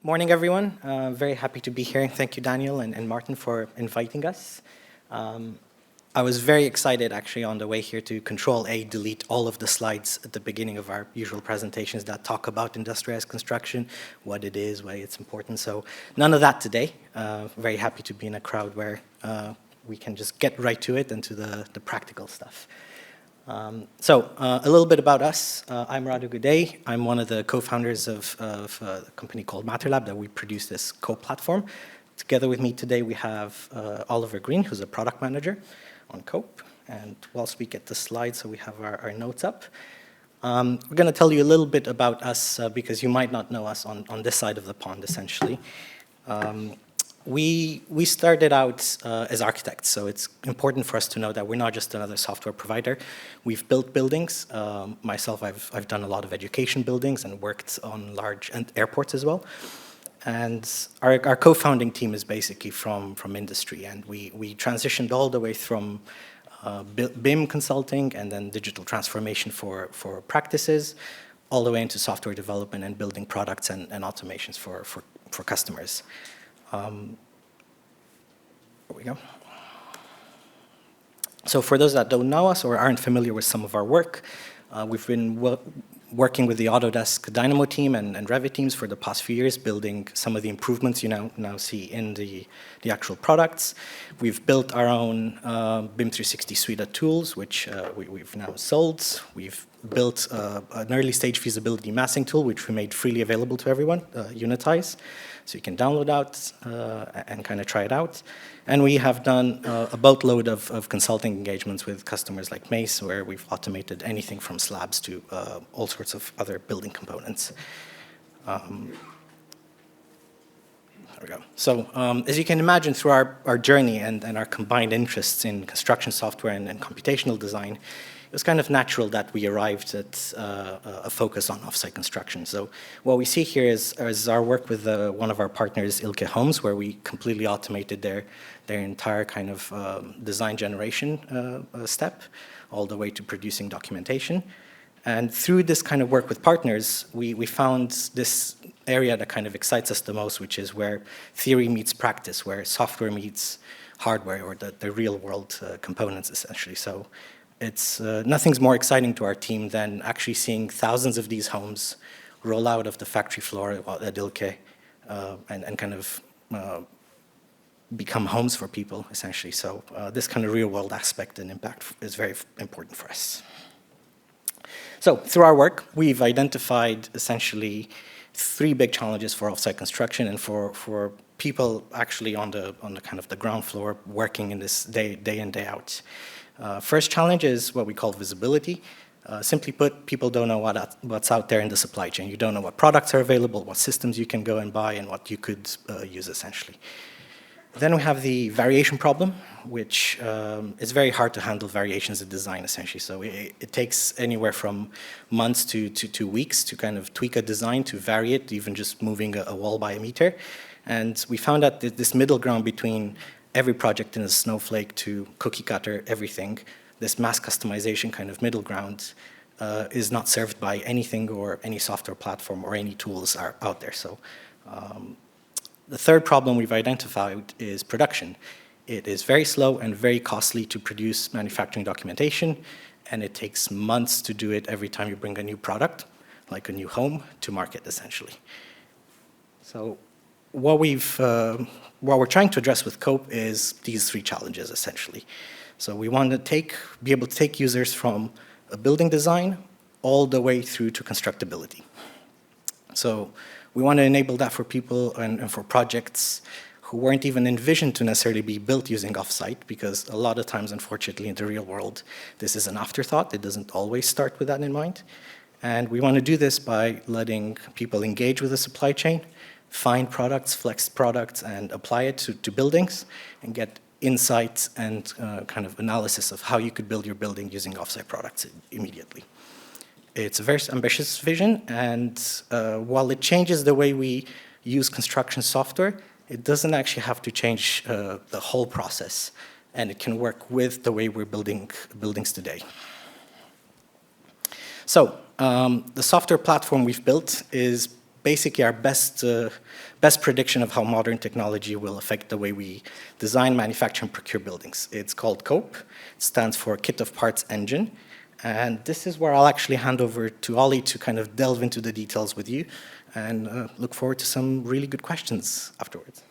Morning, everyone. Very happy to be here. Thank you, Daniel and Martin, for inviting us. I was very excited, actually, on the way here to Control-A, delete all of the slides at the beginning of our usual presentations that talk about industrialized construction, what it is, why it's important. So none of that today. Very happy to be in a crowd where we can just get right to it and to the practical stuff. A little bit about us. I'm Radu Gidei. I'm one of the co-founders of a company called MatterLab that we produce this KOPE platform. Together with me today, we have Oliver Green, who's a product manager on KOPE. And whilst we get the slides, so we have our notes up, we're going to tell you a little bit about us because you might not know us on this side of the pond, essentially. We started out as architects, so it's important for us to know that we're not just another software provider. We've built buildings. Myself, I've done a lot of education buildings and worked on large airports as well. And our co-founding team is basically from industry, and we transitioned all the way from BIM consulting and then digital transformation for practices, all the way into software development and building products and automations for customers. There we go. So for those that don't know us or aren't familiar with some of our work, we've been working with the Autodesk Dynamo team and Revit teams for the past few years, building some of the improvements you now see in the actual products. We've built our own BIM 360 suite of tools, which we've now sold. We've built an early stage feasibility massing tool, which we made freely available to everyone, Unitize. So you can download out and kind of try it out. And we have done a boatload of consulting engagements with customers like Mace, where we've automated anything from slabs to all sorts of other building components. There we go. So as you can imagine, through our journey and our combined interests in construction software and computational design, it was kind of natural that we arrived at a focus on offsite construction. So what we see here is our work with one of our partners, Ilke Homes, where we completely automated their entire kind of design generation step, all the way to producing documentation. And through this kind of work with partners, we found this area that kind of excites us the most, which is where theory meets practice, where software meets hardware, or the real world components, essentially. So it's nothing's more exciting to our team than actually seeing thousands of these homes roll out of the factory floor at Ilke and kind of become homes for people, essentially. So this kind of real world aspect and impact is very important for us. So through our work, we've identified essentially 3 big challenges for offsite construction and for people actually on the kind of the ground floor working in this day in, day out. First challenge is what we call visibility. Simply put, people don't know what's out there in the supply chain. You don't know what products are available, what systems you can go and buy, and what you could use, essentially. Then we have the variation problem, which is very hard to handle variations in design, essentially. So it takes anywhere from months to 2 weeks to kind of tweak a design, to vary it, even just moving a wall by a meter. And we found that this middle ground between every project in a snowflake to cookie cutter everything, this mass customization kind of middle ground is not served by anything or any software platform or any tools are out there. So the third problem we've identified is production. It is very slow and very costly to produce manufacturing documentation, and it takes months to do it every time you bring a new product, like a new home, to market, essentially. So what we're trying to address with KOPE is these 3 challenges, essentially. So we want to be able to take users from a building design all the way through to constructability. So we want to enable that for people and for projects who weren't even envisioned to necessarily be built using offsite, because a lot of times, unfortunately, in the real world, this is an afterthought. It doesn't always start with that in mind. And we want to do this by letting people engage with the supply chain, find products, flex products, and apply it to buildings, and get insights and kind of analysis of how you could build your building using offsite products immediately. It's a very ambitious vision, and while it changes the way we use construction software, it doesn't actually have to change the whole process, and it can work with the way we're building buildings today. So the software platform we've built is basically our best prediction of how modern technology will affect the way we design, manufacture, and procure buildings. It's called KOPE. It stands for Kit of Parts Engine. And this is where I'll actually hand over to Ollie to kind of delve into the details with you and look forward to some really good questions afterwards.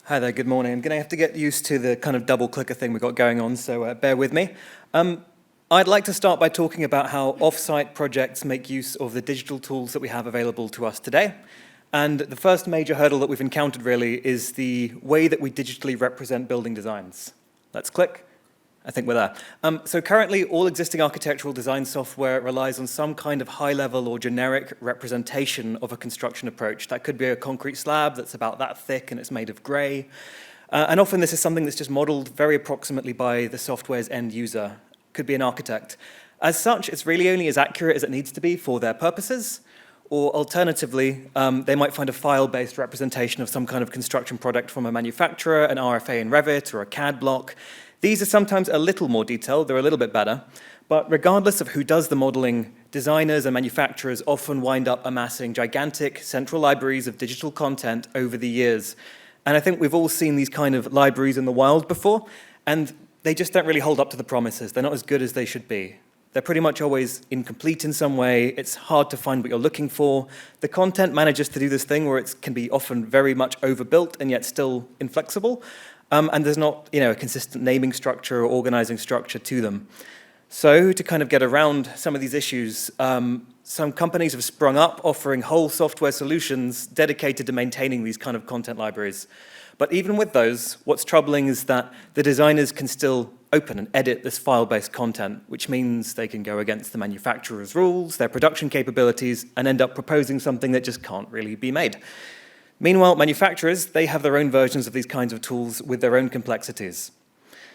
Hi there, good morning. I'm going to have to get used to the kind of double clicker thing we've got going on, so bear with me. I'd like to start by talking about how offsite projects make use of the digital tools that we have available to us today. And the first major hurdle that we've encountered really is the way that we digitally represent building designs. Let's click. I think we're there. So currently, all existing architectural design software relies on some kind of high-level or generic representation of a construction approach. That could be a concrete slab that's about that thick and it's made of gray. And often this is something that's just modeled very approximately by the software's end user. Could be an architect. As such, it's really only as accurate as it needs to be for their purposes. Or alternatively, they might find a file-based representation of some kind of construction product from a manufacturer, an RFA in Revit, or a CAD block. These are sometimes a little more detailed, they're a little bit better, but regardless of who does the modeling, designers and manufacturers often wind up amassing gigantic central libraries of digital content over the years. And I think we've all seen these kind of libraries in the wild before, and they just don't really hold up to the promises. They're not as good as they should be. They're pretty much always incomplete in some way. It's hard to find what you're looking for. The content manages to do this thing where it can be often very much overbuilt and yet still inflexible. And there's not, a consistent naming structure or organizing structure to them. So to kind of get around some of these issues, some companies have sprung up offering whole software solutions dedicated to maintaining these kind of content libraries. But even with those, what's troubling is that the designers can still open and edit this file-based content, which means they can go against the manufacturer's rules, their production capabilities, and end up proposing something that just can't really be made. Meanwhile, manufacturers, they have their own versions of these kinds of tools with their own complexities.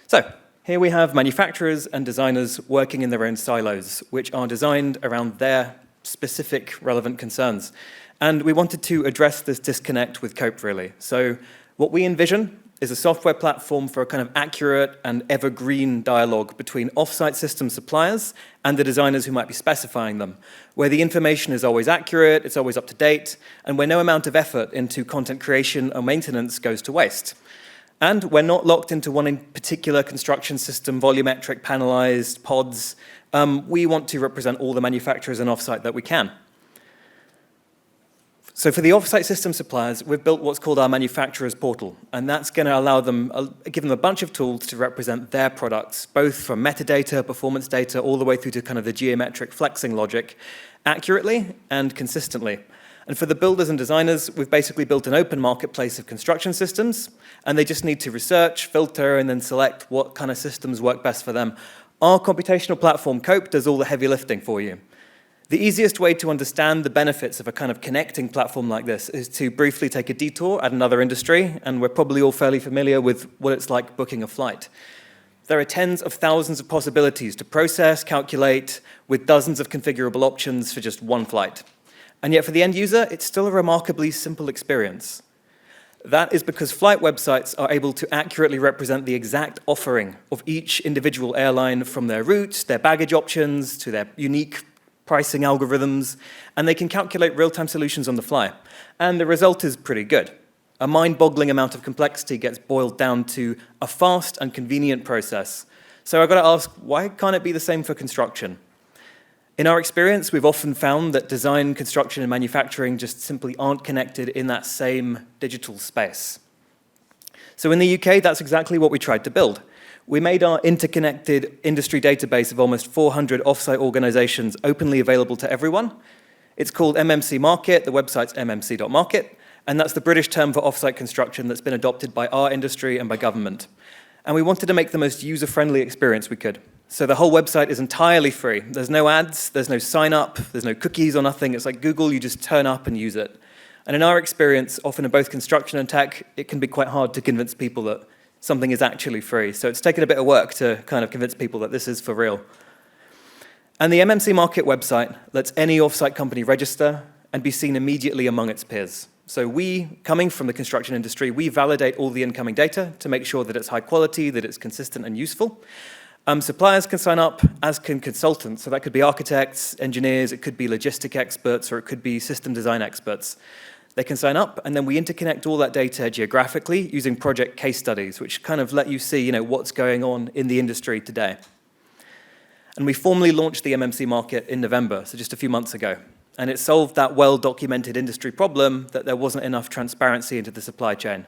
So here we have manufacturers and designers working in their own silos, which are designed around their specific relevant concerns. And we wanted to address this disconnect with COPE, really. So what we envision is a software platform for a kind of accurate and evergreen dialogue between offsite system suppliers and the designers who might be specifying them, where the information is always accurate, it's always up to date, and where no amount of effort into content creation or maintenance goes to waste. And we're not locked into one in particular construction system, volumetric, panelized, pods. We want to represent all the manufacturers and offsite that we can. So for the offsite system suppliers, we've built what's called our manufacturer's portal, and that's going to allow them, give them a bunch of tools to represent their products, both from metadata, performance data, all the way through to kind of the geometric flexing logic, accurately and consistently. And for the builders and designers, we've basically built an open marketplace of construction systems, and they just need to research, filter, and then select what kind of systems work best for them. Our computational platform, COPE, does all the heavy lifting for you. The easiest way to understand the benefits of a kind of connecting platform like this is to briefly take a detour at another industry, and we're probably all fairly familiar with what it's like booking a flight. There are tens of thousands of possibilities to process, calculate, with dozens of configurable options for just one flight. And yet for the end user, it's still a remarkably simple experience. That is because flight websites are able to accurately represent the exact offering of each individual airline, from their routes, their baggage options, to their unique pricing algorithms, and they can calculate real-time solutions on the fly. And the result is pretty good. A mind-boggling amount of complexity gets boiled down to a fast and convenient process. So I've got to ask, why can't it be the same for construction? In our experience, we've often found that design, construction, and manufacturing just simply aren't connected in that same digital space. So in the UK, that's exactly what we tried to build. We made our interconnected industry database of almost 400 offsite organizations openly available to everyone. It's called MMC Market, the website's mmc.market, and that's the British term for offsite construction that's been adopted by our industry and by government. And we wanted to make the most user-friendly experience we could. So the whole website is entirely free. There's no ads, there's no sign-up, there's no cookies or nothing. It's like Google, you just turn up and use it. And in our experience, often in both construction and tech, it can be quite hard to convince people that something is actually free. So it's taken a bit of work to kind of convince people that this is for real. And the MMC Market website lets any offsite company register and be seen immediately among its peers. So we, coming from the construction industry, we validate all the incoming data to make sure that it's high quality, that it's consistent and useful. Suppliers can sign up, as can consultants. So that could be architects, engineers, it could be logistic experts, or it could be system design experts. They can sign up, and then we interconnect all that data geographically using project case studies, which kind of let you see, what's going on in the industry today. And we formally launched the MMC market in November, so just a few months ago. And it solved that well-documented industry problem that there wasn't enough transparency into the supply chain.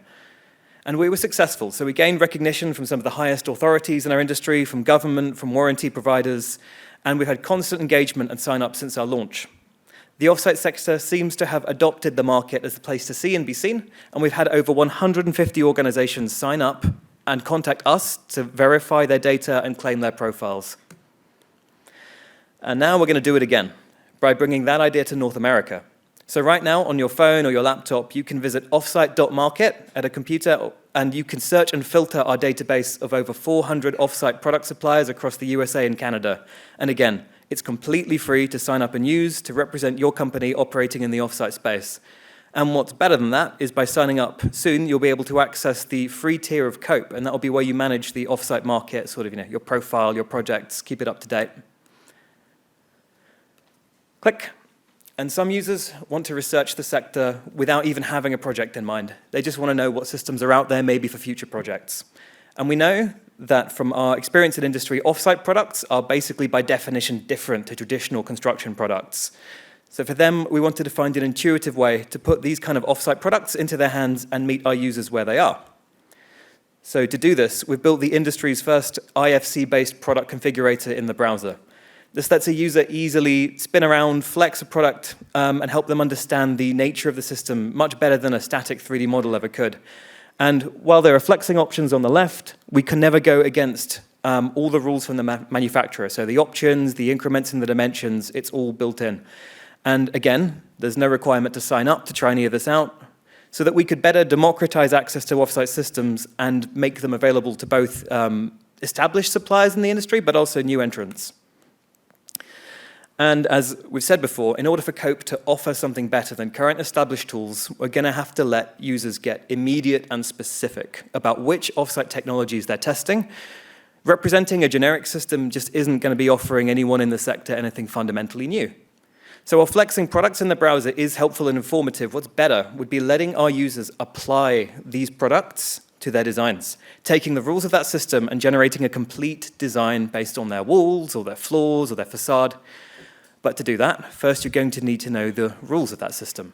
And we were successful. So we gained recognition from some of the highest authorities in our industry, from government, from warranty providers, and we've had constant engagement and sign-up since our launch. The offsite sector seems to have adopted the market as the place to see and be seen, and we've had over 150 organizations sign up and contact us to verify their data and claim their profiles. And now we're going to do it again by bringing that idea to North America. So right now, on your phone or your laptop, you can visit offsite.market at a computer, and you can search and filter our database of over 400 offsite product suppliers across the USA and Canada. And again, it's completely free to sign up and use to represent your company operating in the offsite space. And what's better than that is by signing up soon, you'll be able to access the free tier of KOPE, and that will be where you manage the offsite market, sort of, your profile, your projects, keep it up to date. Click. And some users want to research the sector without even having a project in mind. They just want to know what systems are out there, maybe for future projects. And we know that from our experience in industry, offsite products are basically by definition different to traditional construction products. So for them, we wanted to find an intuitive way to put these kind of offsite products into their hands and meet our users where they are. So to do this, we've built the industry's first IFC-based product configurator in the browser. This lets a user easily spin around, flex a product, and help them understand the nature of the system much better than a static 3D model ever could. And while there are flexing options on the left, we can never go against all the rules from the manufacturer. So the options, the increments and the dimensions, it's all built in. And again, there's no requirement to sign up to try any of this out, so that we could better democratize access to offsite systems and make them available to both established suppliers in the industry, but also new entrants. And as we've said before, in order for KOPE to offer something better than current established tools, we're going to have to let users get immediate and specific about which offsite technologies they're testing. Representing a generic system just isn't going to be offering anyone in the sector anything fundamentally new. So while flexing products in the browser is helpful and informative, what's better would be letting our users apply these products to their designs, taking the rules of that system and generating a complete design based on their walls or their floors or their facade. But to do that, first you're going to need to know the rules of that system.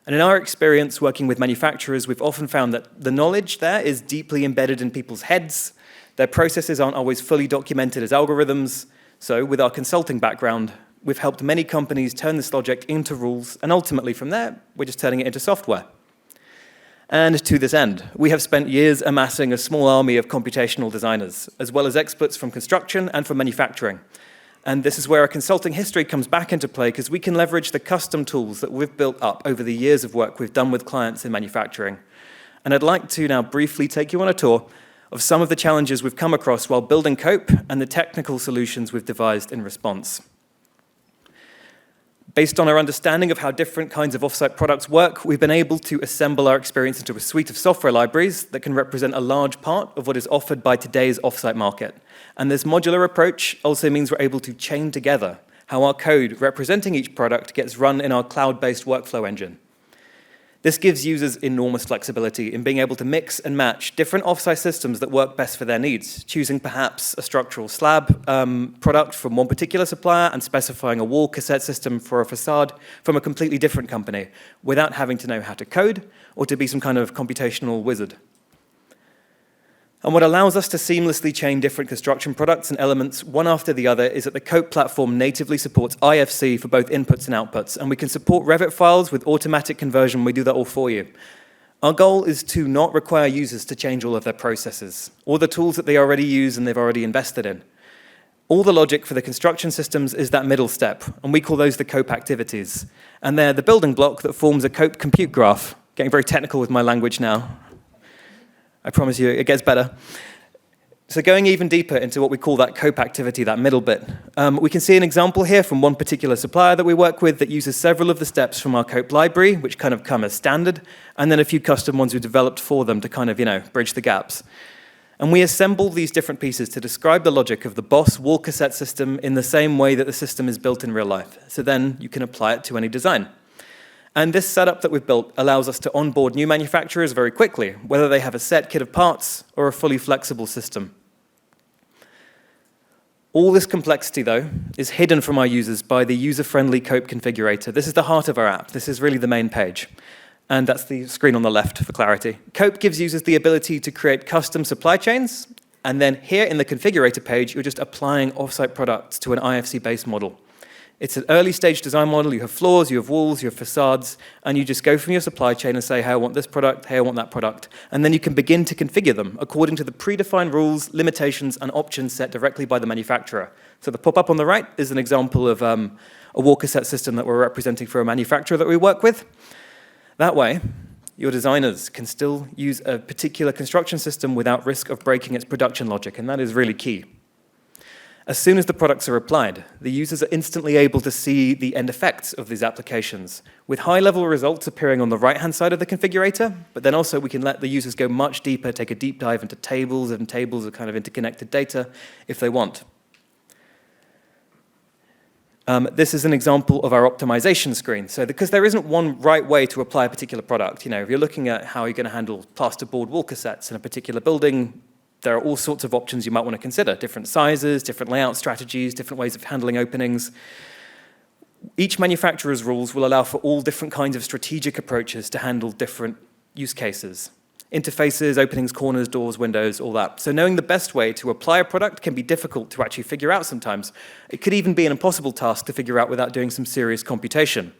And in our experience working with manufacturers, we've often found that the knowledge there is deeply embedded in people's heads. Their processes aren't always fully documented as algorithms. So with our consulting background, we've helped many companies turn this logic into rules, and ultimately from there, we're just turning it into software. And to this end, we have spent years amassing a small army of computational designers, as well as experts from construction and from manufacturing. And this is where our consulting history comes back into play, because we can leverage the custom tools that we've built up over the years of work we've done with clients in manufacturing. And I'd like to now briefly take you on a tour of some of the challenges we've come across while building KOPE and the technical solutions we've devised in response. Based on our understanding of how different kinds of offsite products work, we've been able to assemble our experience into a suite of software libraries that can represent a large part of what is offered by today's offsite market. And this modular approach also means we're able to chain together how our code representing each product gets run in our cloud-based workflow engine. This gives users enormous flexibility in being able to mix and match different offsite systems that work best for their needs, choosing perhaps a structural slab product from one particular supplier and specifying a wall cassette system for a facade from a completely different company without having to know how to code or to be some kind of computational wizard. And what allows us to seamlessly chain different construction products and elements one after the other is that the KOPE platform natively supports IFC for both inputs and outputs, and we can support Revit files with automatic conversion. We do that all for you. Our goal is to not require users to change all of their processes or the tools that they already use and they've already invested in. All the logic for the construction systems is that middle step, and we call those the KOPE activities. And they're the building block that forms a KOPE compute graph. Getting very technical with my language now. I promise you, it gets better. So going even deeper into what we call that KOPE activity, that middle bit, we can see an example here from one particular supplier that we work with that uses several of the steps from our KOPE library, which kind of come as standard, and then a few custom ones we developed for them to kind of, bridge the gaps. And we assemble these different pieces to describe the logic of the Boss wall cassette system in the same way that the system is built in real life. So then you can apply it to any design. And this setup that we've built allows us to onboard new manufacturers very quickly, whether they have a set kit of parts or a fully flexible system. All this complexity, though, is hidden from our users by the user-friendly COPE configurator. This is the heart of our app. This is really the main page. And that's the screen on the left for clarity. COPE gives users the ability to create custom supply chains, and then here in the configurator page, you're just applying offsite products to an IFC-based model. It's an early-stage design model. You have floors, you have walls, you have facades, and you just go from your supply chain and say, hey, I want this product, hey, I want that product. And then you can begin to configure them according to the predefined rules, limitations, and options set directly by the manufacturer. So the pop-up on the right is an example of a wall cassette system that we're representing for a manufacturer that we work with. That way, your designers can still use a particular construction system without risk of breaking its production logic, and that is really key. As soon as the products are applied, the users are instantly able to see the end effects of these applications, with high-level results appearing on the right-hand side of the configurator, but then also we can let the users go much deeper, take a deep dive into tables and tables of kind of interconnected data if they want. This is an example of our optimization screen. So because there isn't one right way to apply a particular product, if you're looking at how you're going to handle plasterboard wall cassettes in a particular building, there are all sorts of options you might want to consider, different sizes, different layout strategies, different ways of handling openings. Each manufacturer's rules will allow for all different kinds of strategic approaches to handle different use cases. Interfaces, openings, corners, doors, windows, all that. So knowing the best way to apply a product can be difficult to actually figure out sometimes. It could even be an impossible task to figure out without doing some serious computation.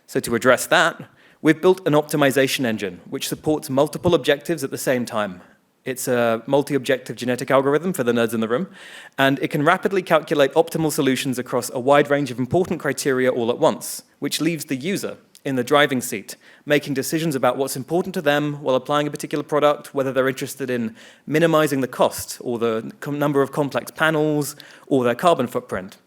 So to address that, we've built an optimization engine which supports multiple objectives at the same time. It's a multi-objective genetic algorithm for the nerds in the room, and it can rapidly calculate optimal solutions across a wide range of important criteria all at once, which leaves the user in the driving seat, making decisions about what's important to them while applying a particular product, whether they're interested in minimizing the cost or the number of complex panels or their carbon footprint.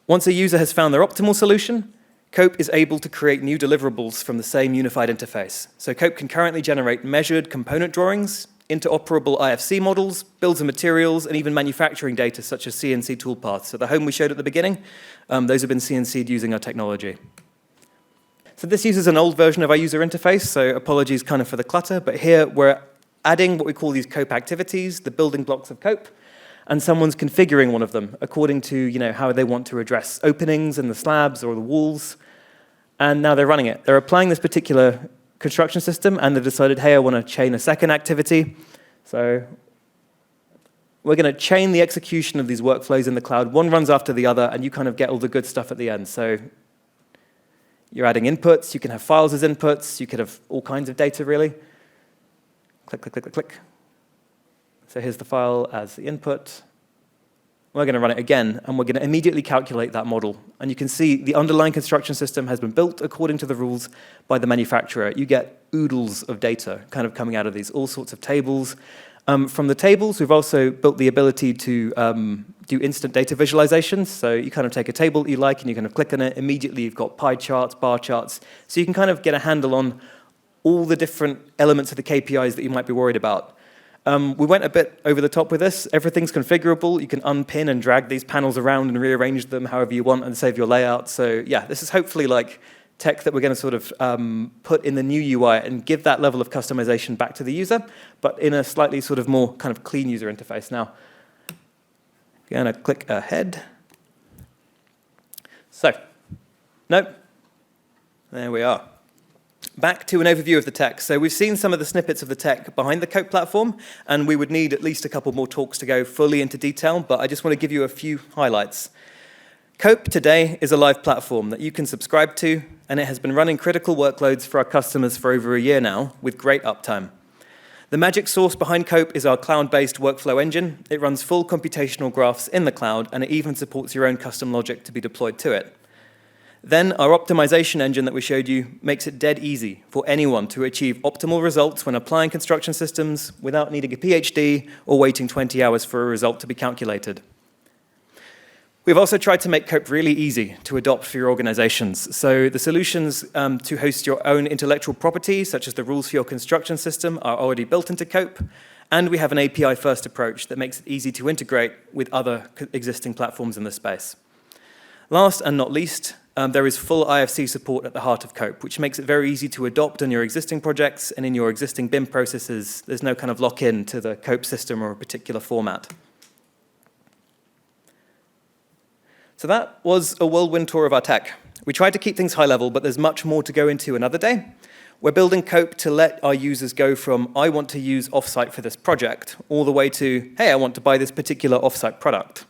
Once a user has found their optimal solution, COPE is able to create new deliverables from the same unified interface. So COPE can currently generate measured component drawings, interoperable IFC models, bills of materials, and even manufacturing data such as CNC toolpaths. So the home we showed at the beginning, those have been CNC'd using our technology. So this uses an old version of our user interface, so apologies kind of for the clutter, but here we're adding what we call these COPE activities, the building blocks of COPE, and someone's configuring one of them according to how they want to address openings in the slabs or the walls, and now they're running it. They're applying this particular construction system, and they've decided, hey, I want to chain a second activity. So we're going to chain the execution of these workflows in the cloud. One runs after the other, and you kind of get all the good stuff at the end. So you're adding inputs. You can have files as inputs. You could have all kinds of data, really. Click, click, click, click, click. So here's the file as the input. We're going to run it again, and we're going to immediately calculate that model. And you can see the underlying construction system has been built according to the rules by the manufacturer. You get oodles of data kind of coming out of these, all sorts of tables. From the tables, we've also built the ability to do instant data visualizations. So you kind of take a table that you like, and you kind of click on it. Immediately, you've got pie charts, bar charts. So you can kind of get a handle on all the different elements of the KPIs that you might be worried about. We went a bit over the top with this. Everything's configurable. You can unpin and drag these panels around and rearrange them however you want and save your layout. So yeah, this is hopefully like tech that we're going to sort of put in the new UI and give that level of customization back to the user, but in a slightly sort of more kind of clean user interface. Now, I'm going to click ahead. So, nope. There we are. Back to an overview of the tech. So we've seen some of the snippets of the tech behind the COPE platform, and we would need at least a couple more talks to go fully into detail, but I just want to give you a few highlights. COPE today is a live platform that you can subscribe to, and it has been running critical workloads for our customers for over a year now with great uptime. The magic sauce behind COPE is our cloud-based workflow engine. It runs full computational graphs in the cloud, and it even supports your own custom logic to be deployed to it. Then our optimization engine that we showed you makes it dead easy for anyone to achieve optimal results when applying construction systems without needing a PhD or waiting 20 hours for a result to be calculated. We've also tried to make COPE really easy to adopt for your organizations. So the solutions to host your own intellectual property, such as the rules for your construction system, are already built into COPE. And we have an API-first approach that makes it easy to integrate with other existing platforms in the space. Last and not least, there is full IFC support at the heart of COPE, which makes it very easy to adopt on your existing projects and in your existing BIM processes. There's no kind of lock-in to the COPE system or a particular format. So that was a whirlwind tour of our tech. We tried to keep things high level, but there's much more to go into another day. We're building COPE to let our users go from, I want to use Offsite for this project, all the way to, hey, I want to buy this particular Offsite product.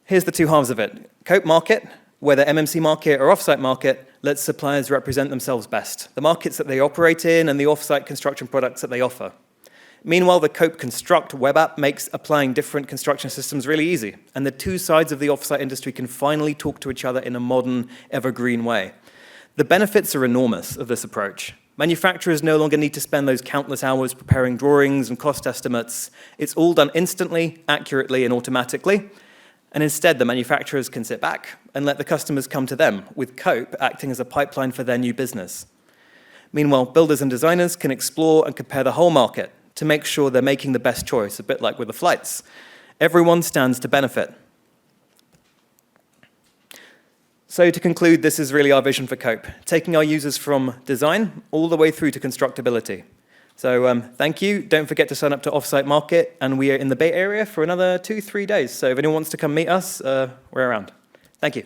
Here's the two halves of it. COPE market, whether MMC market or Offsite market, lets suppliers represent themselves best, the markets that they operate in and the Offsite construction products that they offer. Meanwhile, the COPE Construct web app makes applying different construction systems really easy, and the two sides of the Offsite industry can finally talk to each other in a modern, evergreen way. The benefits are enormous of this approach. Manufacturers no longer need to spend those countless hours preparing drawings and cost estimates. It's all done instantly, accurately, and automatically. And instead, the manufacturers can sit back and let the customers come to them, with COPE acting as a pipeline for their new business. Meanwhile, builders and designers can explore and compare the whole market to make sure they're making the best choice, a bit like with the flights. Everyone stands to benefit. So to conclude, this is really our vision for COPE, taking our users from design all the way through to constructability. So thank you. Don't forget to sign up to Offsite Market, and we are in the Bay Area for another 2-3 days. So if anyone wants to come meet us, we're around. Thank you.